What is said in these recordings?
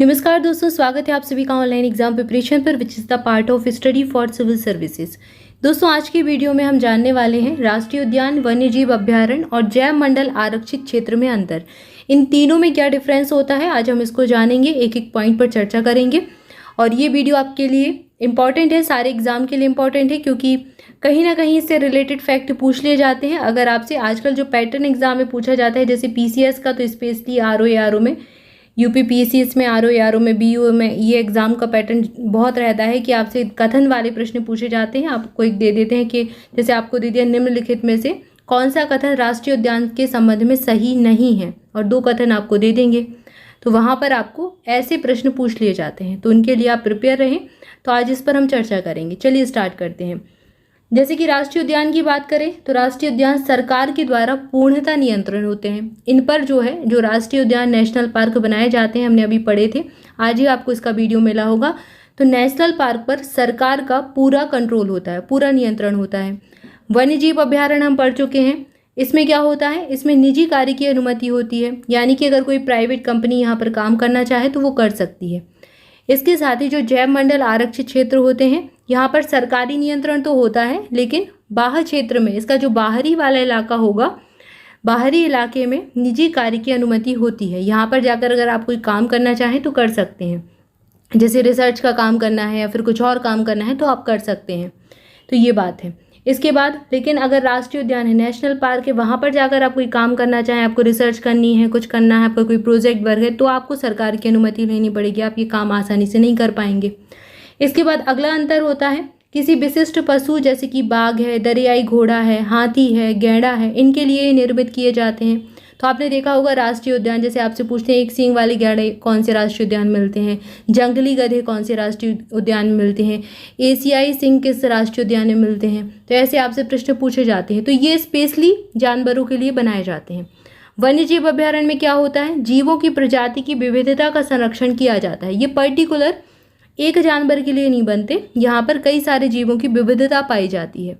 नमस्कार दोस्तों, स्वागत है आप सभी का ऑनलाइन एग्जाम प्रिपरेशन पर which is the part of study for civil services. दोस्तों, आज की वीडियो में हम जानने वाले हैं राष्ट्रीय उद्यान, वन्यजीव अभ्यारण्य और जैव मंडल आरक्षित क्षेत्र में अंतर। इन तीनों में क्या डिफरेंस होता है, आज हम इसको जानेंगे, एक एक पॉइंट पर चर्चा करेंगे। और ये वीडियो आपके लिए इंपॉर्टेंट है, सारे एग्जाम के लिए इंपॉर्टेंट है, क्योंकि कहीं ना कहीं इससे रिलेटेड फैक्ट पूछ लिए जाते हैं। अगर आपसे आजकल जो पैटर्न एग्जाम में पूछा जाता है, जैसे पीसीएस का, तो स्पेशली आरओ में, यूपी पीसीएस में, आरओ में, बीयू में, ये एग्जाम का पैटर्न बहुत रहता है कि आपसे कथन वाले प्रश्न पूछे जाते हैं। आपको एक दे देते हैं कि जैसे आपको दे दिया, निम्नलिखित में से कौन सा कथन राष्ट्रीय उद्यान के संबंध में सही नहीं है, और दो कथन आपको दे देंगे। तो वहाँ पर आपको ऐसे प्रश्न पूछ लिए जाते हैं, तो उनके लिए आप प्रिपेयर रहें। तो आज इस पर हम चर्चा करेंगे। चलिए स्टार्ट करते हैं। जैसे कि राष्ट्रीय उद्यान की बात करें तो राष्ट्रीय उद्यान सरकार के द्वारा पूर्णतः नियंत्रण होते हैं। इन पर जो राष्ट्रीय उद्यान, नेशनल पार्क बनाए जाते हैं, हमने अभी पढ़े थे, आज ही आपको इसका वीडियो मिला होगा। तो नेशनल पार्क पर सरकार का पूरा कंट्रोल होता है, पूरा नियंत्रण होता है। वन्यजीव अभ्यारण्य हम पढ़ चुके हैं। इसमें क्या होता है, इसमें निजी कार्य की अनुमति होती है, यानी कि अगर कोई प्राइवेट कंपनी यहाँ पर काम करना चाहे तो वो कर सकती है। इसके साथ ही जो जैव मंडल आरक्षित क्षेत्र होते हैं, यहाँ पर सरकारी नियंत्रण तो होता है, लेकिन बाह्य क्षेत्र में, इसका जो बाहरी वाला इलाका होगा, बाहरी इलाके में निजी कार्य की अनुमति होती है। यहाँ पर जाकर अगर आप कोई काम करना चाहें तो कर सकते हैं, जैसे रिसर्च का काम करना है या फिर कुछ और काम करना है तो आप कर सकते हैं। तो ये बात है। इसके बाद लेकिन अगर राष्ट्रीय उद्यान है, नेशनल पार्क है, वहाँ पर जाकर आप कोई काम करना चाहें, आपको रिसर्च करनी है, कुछ करना है, आपका कोई प्रोजेक्ट वर्क है, तो आपको सरकार की अनुमति लेनी पड़ेगी। आप ये काम आसानी से नहीं कर पाएंगे। इसके बाद अगला अंतर होता है, किसी विशिष्ट पशु जैसे कि बाघ है, दरियाई घोड़ा है, हाथी है, गैंडा है, इनके लिए निर्मित किए जाते हैं। तो आपने देखा होगा राष्ट्रीय उद्यान, जैसे आपसे पूछते हैं एक सींग वाले गैंडे कौन से राष्ट्रीय उद्यान मिलते हैं, जंगली गधे कौन से राष्ट्रीय उद्यान में मिलते हैं, एशियाई सिंह किस राष्ट्रीय उद्यान में मिलते हैं। तो ऐसे आपसे प्रश्न पूछे जाते हैं। तो ये स्पेशली जानवरों के लिए बनाए जाते हैं। वन्यजीव अभ्यारण्य में क्या होता है, जीवों की प्रजाति की विविधता का संरक्षण किया जाता है। ये पर्टिकुलर एक जानवर के लिए नहीं बनते, यहाँ पर कई सारे जीवों की विविधता पाई जाती है।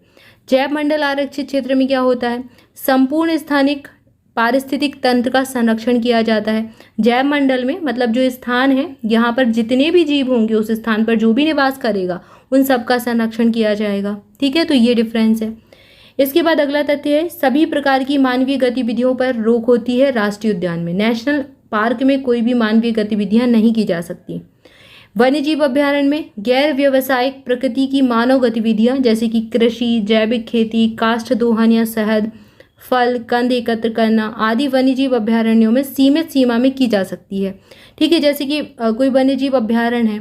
जैव मंडल आरक्षित क्षेत्र में क्या होता है, संपूर्ण स्थानिक पारिस्थितिक तंत्र का संरक्षण किया जाता है। जैव मंडल में मतलब जो स्थान है, यहाँ पर जितने भी जीव होंगे, उस स्थान पर जो भी निवास करेगा, उन सब का संरक्षण किया जाएगा। ठीक है, तो ये डिफरेंस है। इसके बाद अगला तथ्य है, सभी प्रकार की मानवीय गतिविधियों पर रोक होती है राष्ट्रीय उद्यान में। नेशनल पार्क में कोई भी मानवीय गतिविधियां नहीं की जा सकती। वन्यजीव अभ्यारण्य में गैर व्यवसायिक प्रकृति की मानव गतिविधियां जैसे कि कृषि, जैविक खेती, काष्ठ दोहन या शहद, फल, कंद एकत्र करना आदि वन्यजीव अभ्यारण्यों में सीमित सीमा में की जा सकती है। ठीक है, जैसे कि कोई वन्यजीव अभ्यारण्य है,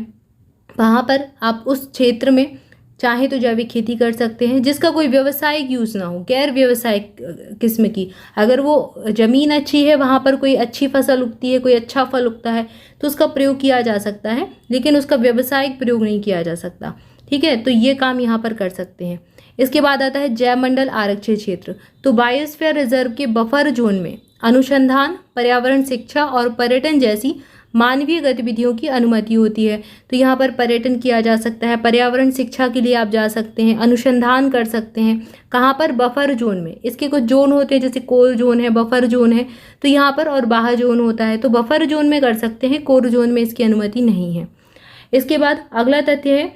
वहाँ पर आप उस क्षेत्र में चाहे तो जैविक खेती कर सकते हैं, जिसका कोई व्यवसायिक यूज़ ना हो, गैर व्यवसायिक किस्म की। अगर वो ज़मीन अच्छी है, वहाँ पर कोई अच्छी फसल उगती है, कोई अच्छा फल उगता है, तो उसका प्रयोग किया जा सकता है, लेकिन उसका व्यवसायिक प्रयोग नहीं किया जा सकता। ठीक है, तो ये काम यहाँ पर कर सकते हैं। इसके बाद आता है जैव मंडल आरक्षित क्षेत्र। तो बायोस्फीयर रिजर्व के बफर जोन में अनुसंधान, पर्यावरण शिक्षा और पर्यटन जैसी मानवीय गतिविधियों की अनुमति होती है। तो यहाँ पर पर्यटन किया जा सकता है, पर्यावरण शिक्षा के लिए आप जा सकते हैं, अनुसंधान कर सकते हैं। कहाँ पर, बफर जोन में। इसके कुछ जोन होते हैं, जैसे कोर जोन है, बफर जोन है, तो यहाँ पर, और बाह्य जोन होता है। तो बफर जोन में कर सकते हैं, कोर जोन में इसकी अनुमति नहीं है। इसके बाद अगला तथ्य है,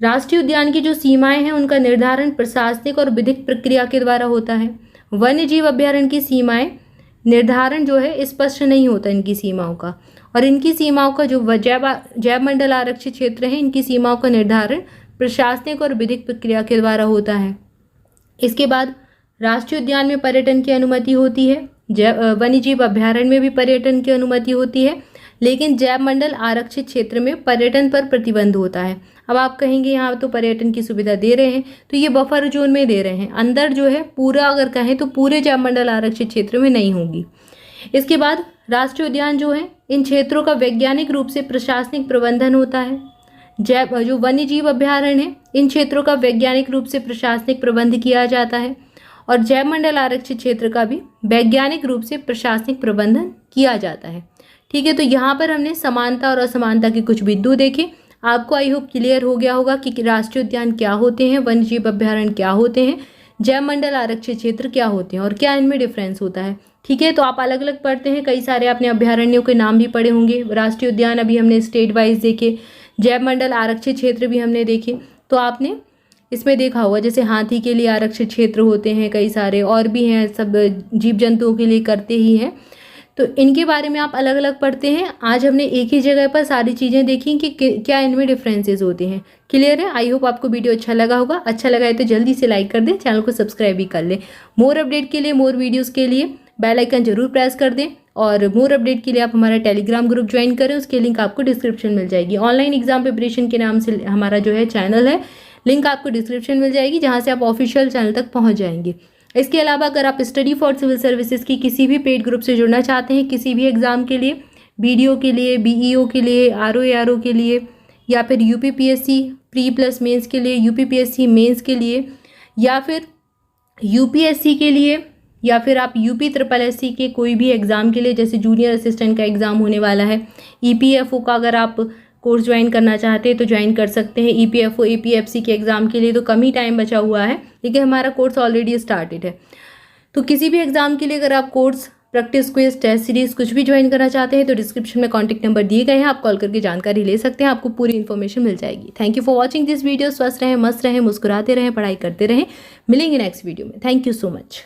राष्ट्रीय उद्यान की जो सीमाएं हैं, उनका निर्धारण प्रशासनिक और विधिक प्रक्रिया के द्वारा होता है। वन्यजीव अभ्यारण्य की सीमाएं निर्धारण जो है स्पष्ट नहीं होता इनकी सीमाओं का, और इनकी सीमाओं का जो जैव मंडल आरक्षित क्षेत्र है, इनकी सीमाओं का निर्धारण प्रशासनिक और विधिक प्रक्रिया के द्वारा होता है। इसके बाद राष्ट्रीय उद्यान में पर्यटन की अनुमति होती है, वन्यजीव अभ्यारण्य में भी पर्यटन की अनुमति होती है, लेकिन जैव मंडल आरक्षित क्षेत्र में पर्यटन पर प्रतिबंध होता है। अब आप कहेंगे यहाँ तो पर्यटन की सुविधा दे रहे हैं, तो ये बफर जोन में दे रहे हैं, अंदर जो है पूरा अगर कहें तो पूरे जैव मंडल आरक्षित क्षेत्र में नहीं होगी। इसके बाद राष्ट्रीय उद्यान जो है, इन क्षेत्रों का वैज्ञानिक रूप से प्रशासनिक प्रबंधन होता है। जो वन्यजीव अभ्यारण्य है, इन क्षेत्रों का वैज्ञानिक रूप से प्रशासनिक प्रबंध किया जाता है, और जैव मंडल आरक्षित क्षेत्र का भी वैज्ञानिक रूप से प्रशासनिक प्रबंधन किया जाता है। ठीक है, तो यहाँ पर हमने समानता और असमानता के कुछ बिंदु देखे। आपको आई होप क्लियर हो गया होगा कि राष्ट्रीय उद्यान क्या होते हैं, वन्यजीव अभ्यारण्य क्या होते हैं, जैव मंडल आरक्षित क्षेत्र क्या होते हैं और क्या इनमें डिफरेंस होता है। ठीक है। तो आप अलग अलग पढ़ते हैं, कई सारे आपने अभ्यारण्यों के नाम भी पढ़े होंगे। राष्ट्रीय उद्यान अभी हमने स्टेट वाइज देखे, जैव मंडल आरक्षित क्षेत्र भी हमने देखे। तो आपने इसमें देखा होगा जैसे हाथी के लिए आरक्षित क्षेत्र होते हैं, कई सारे और भी हैं, सब जीव जंतुओं के लिए करते ही हैं। तो इनके बारे में आप अलग अलग पढ़ते हैं। आज हमने एक ही जगह पर सारी चीज़ें देखी कि क्या इनमें डिफरेंसेस होते हैं। क्लियर है? आई होप आपको वीडियो अच्छा लगा होगा। अच्छा लगा है तो जल्दी से लाइक कर दें, चैनल को सब्सक्राइब भी कर लें। मोर अपडेट के लिए, मोर वीडियोज़ के लिए बेल आइकन जरूर प्रेस कर दें। और मोर अपडेट के लिए आप हमारा टेलीग्राम ग्रुप ज्वाइन करें, उसकी लिंक आपको डिस्क्रिप्शन मिल जाएगी। ऑनलाइन एग्जाम प्रिपरेशन के नाम से हमारा जो है चैनल है, लिंक आपको डिस्क्रिप्शन मिल जाएगी, जहाँ से आप ऑफिशियल चैनल तक पहुँच जाएंगे। इसके अलावा अगर आप स्टडी फॉर सिविल सर्विसेज की किसी भी पेड ग्रुप से जुड़ना चाहते हैं, किसी भी एग्ज़ाम के लिए, बीडीओ के लिए, बीईओ के लिए, आरओ के लिए, या फिर यूपीपीएससी प्री प्लस मेंस के लिए, यूपीपीएससी मेंस के लिए, या फिर यूपीएससी के लिए, या फिर आप यूपी ट्रिपल एससी के कोई भी एग्ज़ाम के लिए, जैसे जूनियर असिस्टेंट का एग्ज़ाम होने वाला है, ईपीएफओ का अगर आप कोर्स ज्वाइन करना चाहते हैं तो ज्वाइन कर सकते हैं। ईपीएफओ एपीएफसी के एग्ज़ाम के लिए तो कम ही टाइम बचा हुआ है, लेकिन हमारा कोर्स ऑलरेडी स्टार्टेड है। तो किसी भी एग्ज़ाम के लिए अगर आप course, practice quiz, test series कुछ भी ज्वाइन करना चाहते हैं तो डिस्क्रिप्शन में कॉन्टैक्ट नंबर दिए गए हैं, आप कॉल करके जानकारी ले सकते हैं, आपको पूरी इन्फॉर्मेशन मिल जाएगी। Thank you for watching this video. स्वस्थ रहें, मस्त रहें, मुस्कुराते रहें, पढ़ाई करते रहें। मिलेंगे नेक्स्ट वीडियो में। Thank you so much.